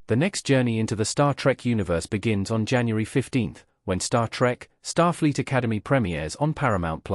The next journey into the Star Trek universe begins on January 15, when Star Trek: Starfleet Academy premieres on Paramount+.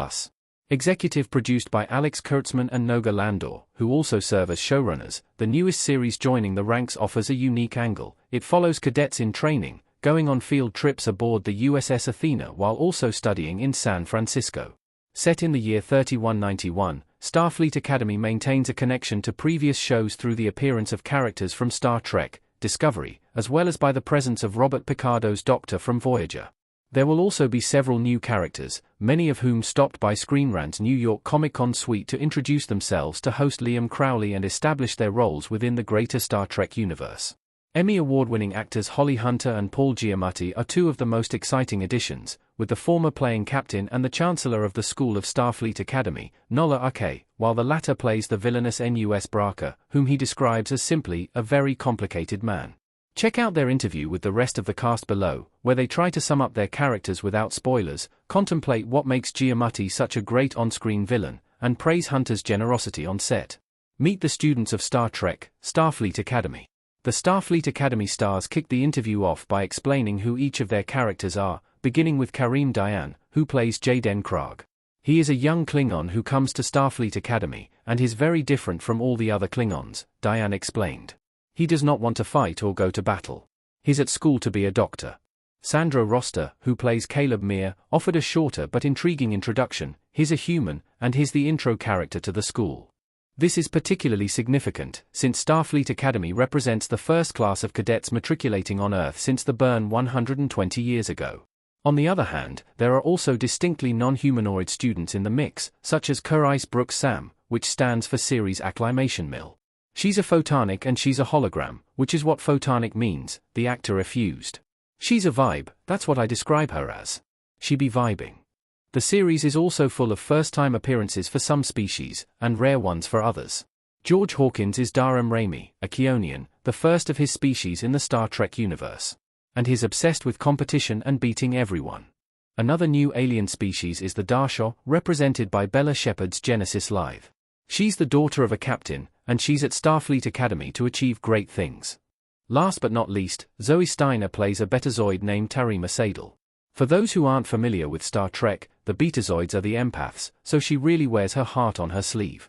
Executive produced by Alex Kurtzman and Noga Landor, who also serve as showrunners, the newest series joining the ranks offers a unique angle. It follows cadets in training, going on field trips aboard the USS Athena while also studying in San Francisco. Set in the year 3191, Starfleet Academy maintains a connection to previous shows through the appearance of characters from Star Trek: Discovery, as well as by the presence of Robert Picardo's Doctor from Voyager. There will also be several new characters, many of whom stopped by Screen Rant's New York Comic-Con suite to introduce themselves to host Liam Crowley and establish their roles within the greater Star Trek universe. Emmy Award-winning actors Holly Hunter and Paul Giamatti are two of the most exciting additions, with the former playing captain and the chancellor of the School of Starfleet Academy, Nola Ake, while the latter plays the villainous Nus Braka, whom he describes as simply a very complicated man. Check out their interview with the rest of the cast below, where they try to sum up their characters without spoilers, contemplate what makes Giamatti such a great on-screen villain, and praise Hunter's generosity on set. Meet the students of Star Trek: Starfleet Academy. The Starfleet Academy stars kick the interview off by explaining who each of their characters are, beginning with Kareem Dayan, who plays Jaden Krag. He is a young Klingon who comes to Starfleet Academy, and is very different from all the other Klingons, Dayan explained. He does not want to fight or go to battle. He's at school to be a doctor. Sandro Roster, who plays Caleb Meir, offered a shorter but intriguing introduction. He's a human, and he's the intro character to the school. This is particularly significant, since Starfleet Academy represents the first class of cadets matriculating on Earth since the burn 120 years ago. On the other hand, there are also distinctly non-humanoid students in the mix, such as Carice Brooks Sam, which stands for Ceres Acclimation Mill. She's a photonic and she's a hologram, which is what photonic means, the actor effused. She's a vibe, that's what I describe her as. She be vibing. The series is also full of first-time appearances for some species, and rare ones for others. George Hawkins is Darum Raimi, a Keonian, the first of his species in the Star Trek universe. And he's obsessed with competition and beating everyone. Another new alien species is the Darsho, represented by Bella Shepard's Genesis Live. She's the daughter of a captain, and she's at Starfleet Academy to achieve great things. Last but not least, Zoe Steiner plays a Betazoid named Tarima Sadel. For those who aren't familiar with Star Trek, the Betazoids are the empaths, so she really wears her heart on her sleeve.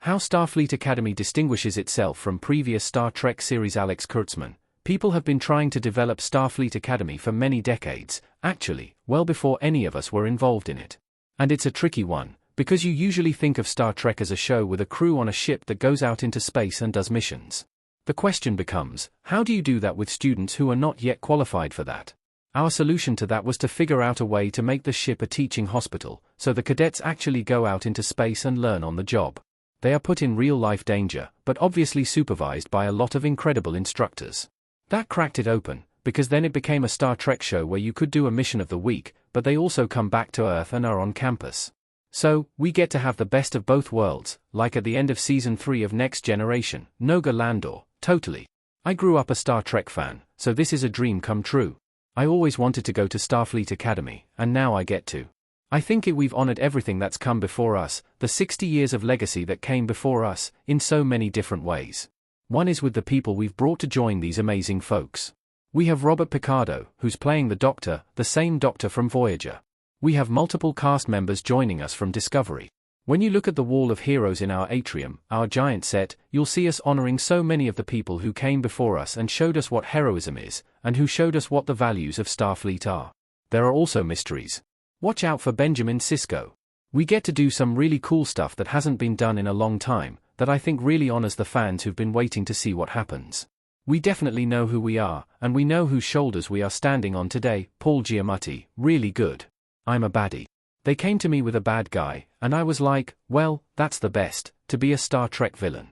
How Starfleet Academy distinguishes itself from previous Star Trek series. Alex Kurtzman. People have been trying to develop Starfleet Academy for many decades, actually, well before any of us were involved in it. And it's a tricky one, because you usually think of Star Trek as a show with a crew on a ship that goes out into space and does missions. The question becomes, how do you do that with students who are not yet qualified for that? Our solution to that was to figure out a way to make the ship a teaching hospital, so the cadets actually go out into space and learn on the job. They are put in real-life danger, but obviously supervised by a lot of incredible instructors. That cracked it open, because then it became a Star Trek show where you could do a mission of the week, but they also come back to Earth and are on campus. So, we get to have the best of both worlds, like at the end of Season 3 of Next Generation, Noga Landor, totally. I grew up a Star Trek fan, so this is a dream come true. I always wanted to go to Starfleet Academy, and now I get to. I think we've honored everything that's come before us, the 60 years of legacy that came before us, in so many different ways. One is with the people we've brought to join these amazing folks. We have Robert Picardo, who's playing the Doctor, the same Doctor from Voyager. We have multiple cast members joining us from Discovery. When you look at the wall of heroes in our atrium, our giant set, you'll see us honoring so many of the people who came before us and showed us what heroism is, and who showed us what the values of Starfleet are. There are also mysteries. Watch out for Benjamin Sisko. We get to do some really cool stuff that hasn't been done in a long time, that I think really honors the fans who've been waiting to see what happens. We definitely know who we are, and we know whose shoulders we are standing on today. Paul Giamatti, really good. I'm a baddie. They came to me with a bad guy, and I was like, well, that's the best, to be a Star Trek villain.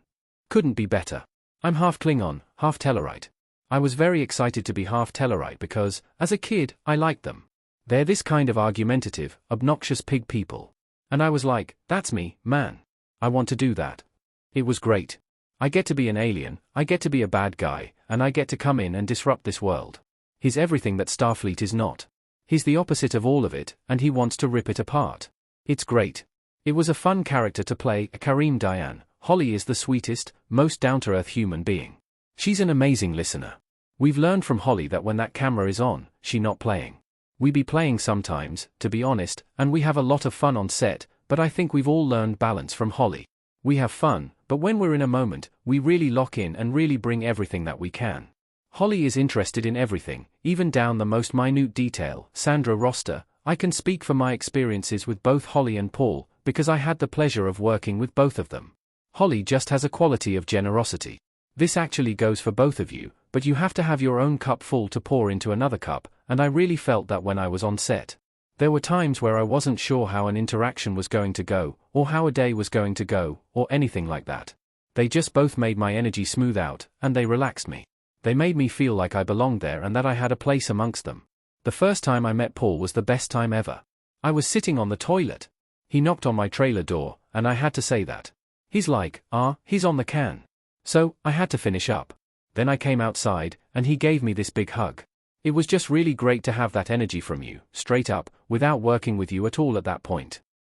Couldn't be better. I'm half Klingon, half Tellarite. I was very excited to be half Tellarite because, as a kid, I liked them. They're this kind of argumentative, obnoxious pig people. And I was like, that's me, man. I want to do that. It was great. I get to be an alien, I get to be a bad guy, and I get to come in and disrupt this world. He's everything that Starfleet is not. He's the opposite of all of it, and he wants to rip it apart. It's great. It was a fun character to play. Kareem Dayan. Holly is the sweetest, most down-to-earth human being. She's an amazing listener. We've learned from Holly that when that camera is on, she not playing. We be playing sometimes, to be honest, and we have a lot of fun on set, but I think we've all learned balance from Holly. We have fun, but when we're in a moment, we really lock in and really bring everything that we can. Holly is interested in everything, even down the most minute detail. Sandra Roster, I can speak for my experiences with both Holly and Paul, because I had the pleasure of working with both of them. Holly just has a quality of generosity. This actually goes for both of you, but you have to have your own cup full to pour into another cup, and I really felt that when I was on set. There were times where I wasn't sure how an interaction was going to go, or how a day was going to go, or anything like that. They just both made my energy smooth out, and they relaxed me. They made me feel like I belonged there and that I had a place amongst them. The first time I met Paul was the best time ever. I was sitting on the toilet. He knocked on my trailer door, and I had to say that. He's like, he's on the can. So, I had to finish up. Then I came outside, and he gave me this big hug. It was just really great to have that energy from you, straight up, without working with you at all at that point.